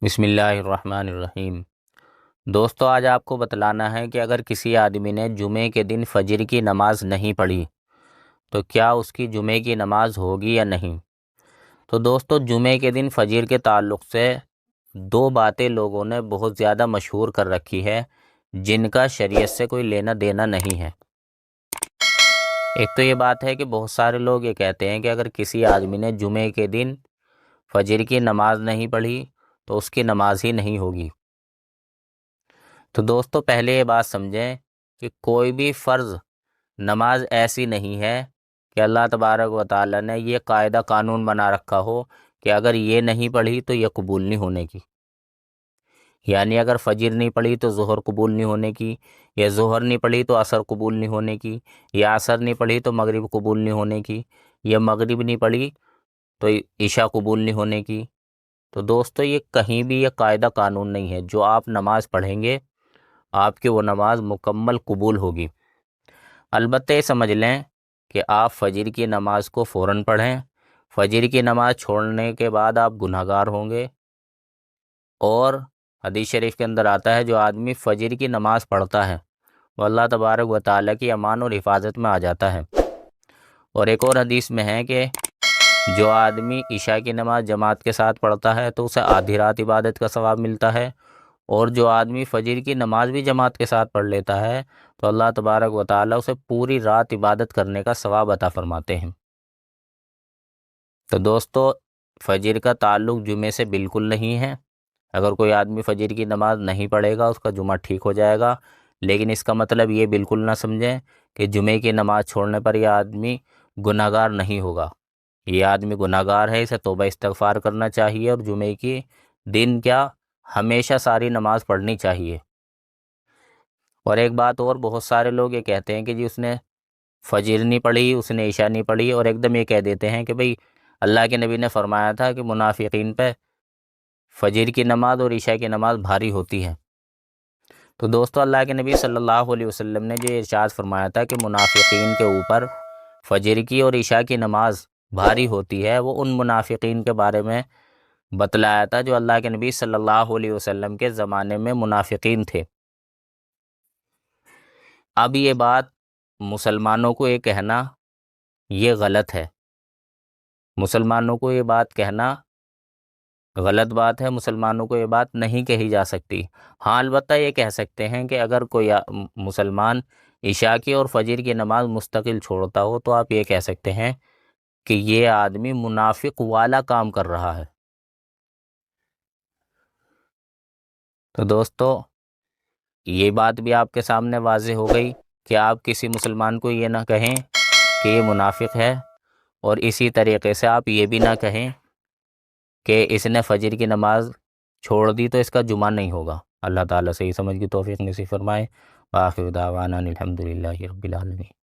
بسم اللہ الرحمن الرحیم۔ دوستو، آج آپ کو بتلانا ہے کہ اگر کسی آدمی نے جمعے کے دن فجر کی نماز نہیں پڑھی تو کیا اس کی جمعے کی نماز ہوگی یا نہیں۔ تو دوستو، جمعے کے دن فجر کے تعلق سے دو باتیں لوگوں نے بہت زیادہ مشہور کر رکھی ہے جن کا شریعت سے کوئی لینا دینا نہیں ہے۔ ایک تو یہ بات ہے کہ بہت سارے لوگ یہ کہتے ہیں کہ اگر کسی آدمی نے جمعے کے دن فجر کی نماز نہیں پڑھی تو اس کی نماز ہی نہیں ہوگی۔ تو دوستو، پہلے یہ بات سمجھیں کہ کوئی بھی فرض نماز ایسی نہیں ہے کہ اللہ تبارک و تعالیٰ نے یہ قاعدہ قانون بنا رکھا ہو کہ اگر یہ نہیں پڑھی تو یہ قبول نہیں ہونے کی۔ یعنی اگر فجر نہیں پڑھی تو ظہر قبول نہیں ہونے کی، یا ظہر نہیں پڑھی تو عصر قبول نہیں ہونے کی، یا عصر نہیں پڑھی تو مغرب قبول نہیں ہونے کی، یا مغرب نہیں پڑھی تو عشاء قبول نہیں ہونے کی۔ تو دوستو، یہ کہیں بھی یہ قاعدہ قانون نہیں ہے۔ جو آپ نماز پڑھیں گے آپ کی وہ نماز مکمل قبول ہوگی۔ البتہ یہ سمجھ لیں کہ آپ فجر کی نماز کو فوراً پڑھیں، فجر کی نماز چھوڑنے کے بعد آپ گنہگار ہوں گے۔ اور حدیث شریف کے اندر آتا ہے جو آدمی فجر کی نماز پڑھتا ہے وہ اللہ تبارک و تعالیٰ کی امان اور حفاظت میں آ جاتا ہے۔ اور ایک اور حدیث میں ہے کہ جو آدمی عشاء کی نماز جماعت کے ساتھ پڑھتا ہے تو اسے آدھی رات عبادت کا ثواب ملتا ہے، اور جو آدمی فجر کی نماز بھی جماعت کے ساتھ پڑھ لیتا ہے تو اللہ تبارک و تعالیٰ اسے پوری رات عبادت کرنے کا ثواب عطا فرماتے ہیں۔ تو دوستو، فجر کا تعلق جمعے سے بالکل نہیں ہے۔ اگر کوئی آدمی فجر کی نماز نہیں پڑھے گا اس کا جمعہ ٹھیک ہو جائے گا، لیکن اس کا مطلب یہ بالکل نہ سمجھیں کہ جمعے کی نماز چھوڑنے پر یہ آدمی گنہگار نہیں ہوگا۔ یہ آدمی گنہگار ہے، اسے توبہ استغفار کرنا چاہیے، اور جمعے کی دن کیا ہمیشہ ساری نماز پڑھنی چاہیے۔ اور ایک بات اور، بہت سارے لوگ یہ کہتے ہیں کہ جی اس نے فجر نہیں پڑھی، اس نے عشاء نہیں پڑھی، اور ایک دم یہ کہہ دیتے ہیں کہ بھئی اللہ کے نبی نے فرمایا تھا کہ منافقین پہ فجر کی نماز اور عشاء کی نماز بھاری ہوتی ہے۔ تو دوستو، اللہ کے نبی صلی اللہ علیہ وسلم نے جو ارشاد فرمایا تھا کہ منافقین کے اوپر فجر کی اور عشاء کی نماز بھاری ہوتی ہے، وہ ان منافقین کے بارے میں بتلایا تھا جو اللہ کے نبی صلی اللہ علیہ وسلم کے زمانے میں منافقین تھے۔ اب یہ بات مسلمانوں کو یہ کہنا یہ غلط ہے، مسلمانوں کو یہ بات کہنا غلط بات ہے، مسلمانوں کو یہ بات نہیں کہی جا سکتی۔ ہاں، البتہ یہ کہہ سکتے ہیں کہ اگر کوئی مسلمان عشاء کی اور فجر کی نماز مستقل چھوڑتا ہو تو آپ یہ کہہ سکتے ہیں کہ یہ آدمی منافق والا کام کر رہا ہے۔ تو دوستو، یہ بات بھی آپ کے سامنے واضح ہو گئی کہ آپ کسی مسلمان کو یہ نہ کہیں کہ یہ منافق ہے، اور اسی طریقے سے آپ یہ بھی نہ کہیں کہ اس نے فجر کی نماز چھوڑ دی تو اس کا جمعہ نہیں ہوگا۔ اللہ تعالیٰ سے ہی سمجھ کی توفیق نصیب فرمائے۔ وآخر دعوانا الحمد للہ رب العالمین۔